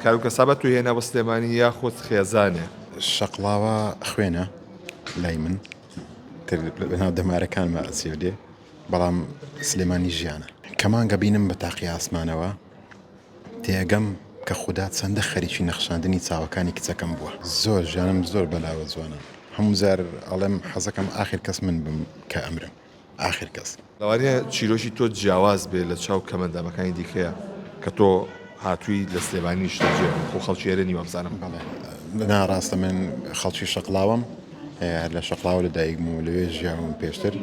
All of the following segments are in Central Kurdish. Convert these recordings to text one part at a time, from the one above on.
کاروکە سابەت و هێنا بە سلێمانی یاخۆت خێزانێ شەقڵاوە خوێنە لای من ناو دەمارەکانمە ئەچێ دێ بەڵام سلێمانی ژیانە کەمانگە بینم بە تاقی ئاسمانەوە تێگەم کە خوددا چەندە خەریکی نەخشاندنی چاوەکانی کچەکەم بووە زۆر ژیانم زۆر بەلاوە جوانە هەموو زار ئەڵێم حەزەکەم ئاخر کەس من بم کە ئەمرم ئاخر کەس لەوانەیە چیرۆشی تۆ جیاواز بێ لە چاو کەمەندامەکانی دیکەیە کە تۆ هاتووی لە سلێمانی شتەجێ خۆ خەڵکی ئێرە نیوە بزانم ناڕاستە من خەڵکی شەقڵاوم لە شەقڵاو لە دایکم و لەوێ ژیاوم پێشتر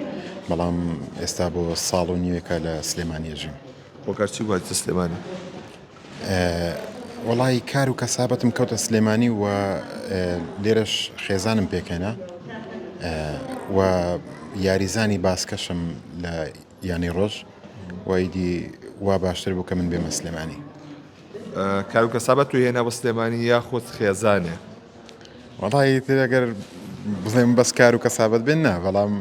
بەڵام ئێستا بۆ ساڵ و نیوەکە لە سلێمانی ژیم خۆکارچی وایە سلێمانی وڵی کار و کەسابەتم کەوتە سلێمانی و لێرەش خێزانم پێکەێنە و یاریزانی باسکەشم لە یانی ڕۆژ وایدی وا باشتر بوو کە من بێمە سلێمانی کاروکە سابەت و هێنا بە سلێمانی یاخۆت خێزانێ وڵی ترەگەر بڵێم بەس کار و کەسابەت بێن نا بەڵام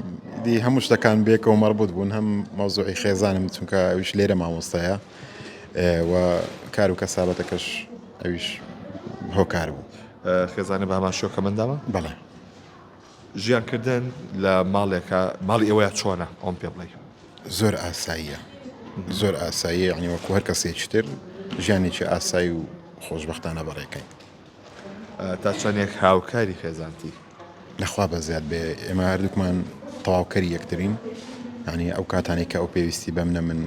دی هەموو شتەکان بێکەوە مەربوط بوون هەم مەوزوعی خێزانم چونکە ئەویش لێرە مامۆستایە و کار و کەسابەتەکەش ئەویش هۆکار بوو خێزانە بە هەمان شۆکە منداوە بەڵێ ژیانکردن لە ماڵێکە ماڵی ئێوەیە چۆنە ئەوم پێ بڵێ زۆر ئاساییە زۆر ئاساییە یعنی وەکو هەر کەسێکی تر ژیانێکی ئاسایی و خۆشبەختانە بەڕێکەین تا چەندێک هاوکاری خێزانتی لەخوا بە زیاد بێ ئێمە هەردووکمان تەواوکەری یەکترین یعنی ئەو کاتانی کە ئەو پێویستی بە منە من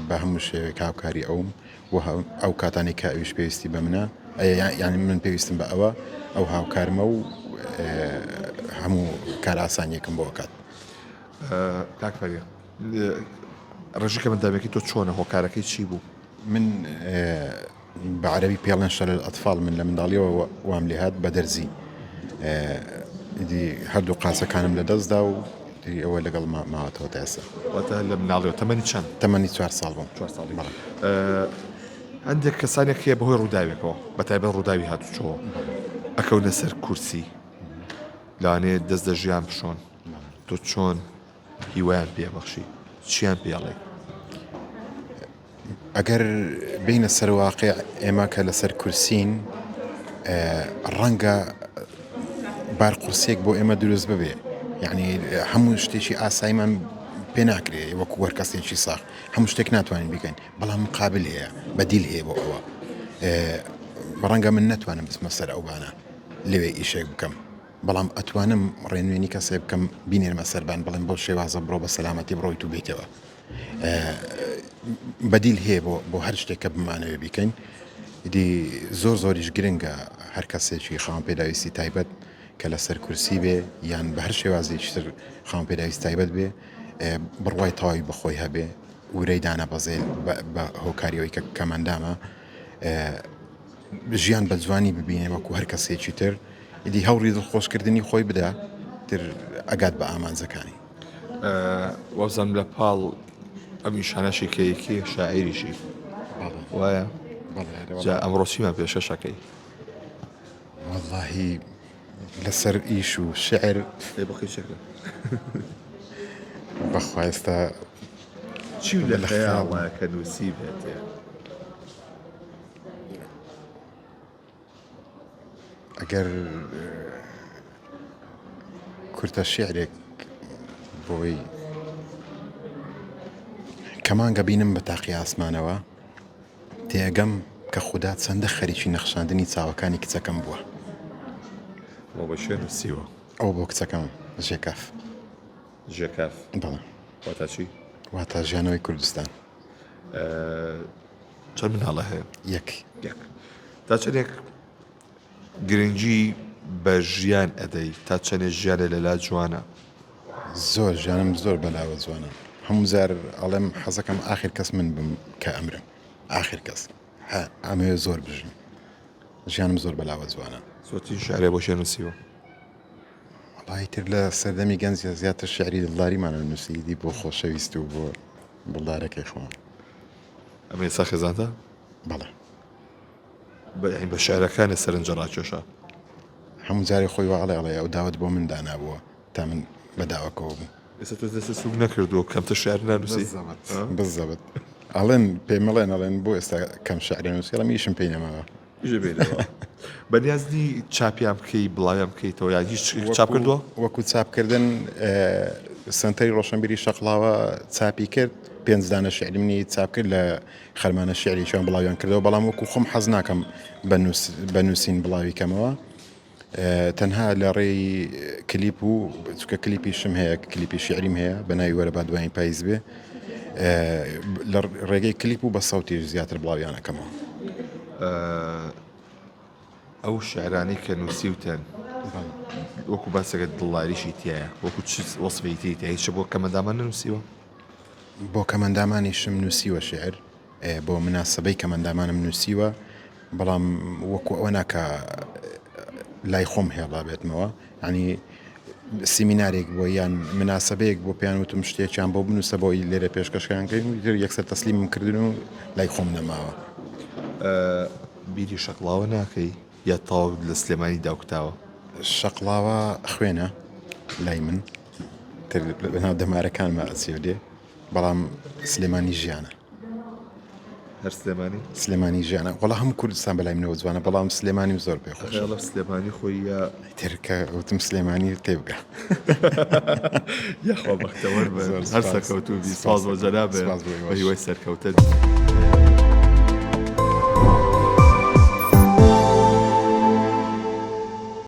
بە هەموو شێوێک هاوکاری ئەوم و ئەو کاتانی کە ئەویش پێویستی بە منە یعنی من پێویستم بە ئەوە ئەو هاوکارمە و هەموو کار ئاسانیەکم بۆ کات کاکفەریە ڕژیکە منداوێکی تۆ چۆنە هۆکارەکەی چی بوو من بەعربی پێڵێن شەل ئەطفال من لە منداڵیەوە وام لێ هات بە دەرزی دی هەردوو قاسەکانم لە دەستدا و ئەوە لەگەڵ ماوەتەوە تا ئێستا واتە لە مناڵیەوە تەمەنی چەند تەمەنی 4 ساڵ بووم 4 ساڵی هەندێک کەسانێک هەیە بەهۆی ڕووداوێکەوە بەتایبەت ڕووداوی هاتوچۆوە ئەکەونە سەر کورسی لەوانەیە دەست دە ژیان بشۆن تۆ چۆن هیوایان پێبەخشی چیان پێڵێ ئەگەر بینە سەرواقع ئێمە کە لەسەر کورسین ڕەنگە بارقورسێک بۆ ئێمە دروست ببێ یعنی هەموو شتێکی ئاساییمان پێ ناکرێ وەکو وەرکەسێکی ساخ هەموو شتێک ناتوانین بیکەین بەڵام مقابل هەیە بەدیل هەیە بۆ ئەوە بەڕەنگە من ناتوانم بسمە سەر ئەوبانە لەوێ ئیشێک بکەم بەڵام ئەتوانم ڕێنوێنی کەسێ بکەم بینێرمە سەربان بڵێن بۆ شێوازە بڕۆ بە سەلامەتی بڕۆیت و بێتەوە بەدیل هەیە بۆ هەر شتێکە بمانەوێ بیکەین دی زۆر زۆریش گرنگە هەر کەسێکی خاوەن پێداویستی تایبەت کە لەسەر کورسی بێ یان بە هەر شێوازێکی تر خاوەن پێداویستی تایبەت بێ بڕوای تەواوی بەخۆی هەبێ ورەی دانە بەزێ بە هۆکاریەوەی کە کەمەندامە ژیان بە جوانی ببینێ وەکو هەر کەسێکی تر ئیدی هەوڕی دڵخۆشکردنی خۆی بدا تر ئەگات بە ئامانجەکانی وەزەم لە پاڵ ئەم نیشانەشی کەیەکی شاعیریشی وایە جا ئەمڕۆ چیمان پێشەشەکەی واللهی لەسەر ئیش و شعر بەخی چەکە بەخوایستا چی لە خەیاڵە کە نووسی بێتێ ئەگەر کورتە شعرێک بۆی کەمانگە بینم بە تاقی ئاسمانەوە تێگەم کە خوددا چەندە خەریکی نەخشاندنی چاوەکانی کچەکەم بووە بۆ بە شوێن نووسیوە ئەو بۆ کچەکەم ژێکاف ژێکاف بەڵێ واتە چی واتە ژیانەوەی کوردستان چەند مناڵە هەیە یەک تا چەندێک گرنگی بە ژیان ئەدەی تا چەندێک ژیانە لەلا جوانە زۆر ژیانم زۆر بەلاوە جوانە هەموو زار ئەڵێم حەزەکەم ئاخر کەس من بم کە ئەمرم ئاخر کەس ئەمەوێ زۆر بژم ژیانم زۆر بەلاوە جوانە زۆتی شعرێ بۆ شێ نووسیوە وڵای تر لە سەردەمی گەنج زیاتر شعری دڵداریمانە نووسیدی بۆ خۆشەویست و بۆ دڵدارەکەی خۆم ئەمە ئێستا خێزانتە بەڵێ بە شعرەکانی سەرنجە ڕاکێشە هەموو جارێ خۆی وەڵێ ئەڵێ ئەو داوت بۆ من دانابووە تا من بەداوەکەوە بوو ئێستا تۆ دەستە سوک نەکردو کەمتە شعر نانووسی بزەبت ئەڵێن پێمەڵێن ئەڵێن بۆ ئێستا کەم شعرێ نووسی ئەڵێم ئیشم پێی نەماوە ژە بێنەوە بەنیازنی چاپیان بکەی بڵاویان بکەیتەوە یان هیچ چاپ کردووە وەکو چاپکردن سنتەری ڕۆشنبیری شەقڵاوە چاپی کرد 5 دانە شعری منی چاپ کرد لە خەرمانە شعری چۆن بڵاویان کردەوە بەڵام وەکو خۆم حەز ناکەم بە نووسین بڵاوی کەمەوە تەنها لە ڕێی کلیپ و چکە کلیپیشم هەیە کلیپی شعریم هەیە بە ناوی وەرە با دوایین پاییز بێ لە ڕێگەی کلیپ و بە سەوتیش زیاتر بڵاویانەکەمەوە ئەو شعرانی کە نووسیوتەن وەکو باسەکە دڵاریشی تایە وەکو چ وەسفەیتی تیا هیچ بۆ کەمەندامان نووسیوە بۆ کەمەندامانیشم نووسیوە شعر بۆ مناسبەی کەمەندامانم نووسیوە بەڵام وەکو ئەوە ناکە لای خۆم هێڵا بێتمەوە ینی سیمینارێک بۆ یان مناسبەیەک بۆ پێیان وتم شتێکیان بۆ بنووسە بۆی لێرە پێشکەشیانکەین و یەکسەر تەسلیمم کردن و لای خۆم نەماوە بیری شەقڵاوە ناکەی یا تاو لە سلێمانی داوکتاوە شەقڵاوە خوێنە لای من بەناو دەمارەکانمە ئەچێ دێ بەڵام سلێمانی ژیانە هەر سلێمانی سلێمانی ژیانە وەڵا هەموو کوردستان بەلای منەوە جوانە بەڵام سلێمانی و زۆر پێخۆش خەیاڵە سلێمانی خۆی یا ترکە وتم سلێمانی تێبگە یاخوا بەختەوەر بە هەر سەرکەوتوبی ساز وە جەنابێ بە هیوای سەرکەوتن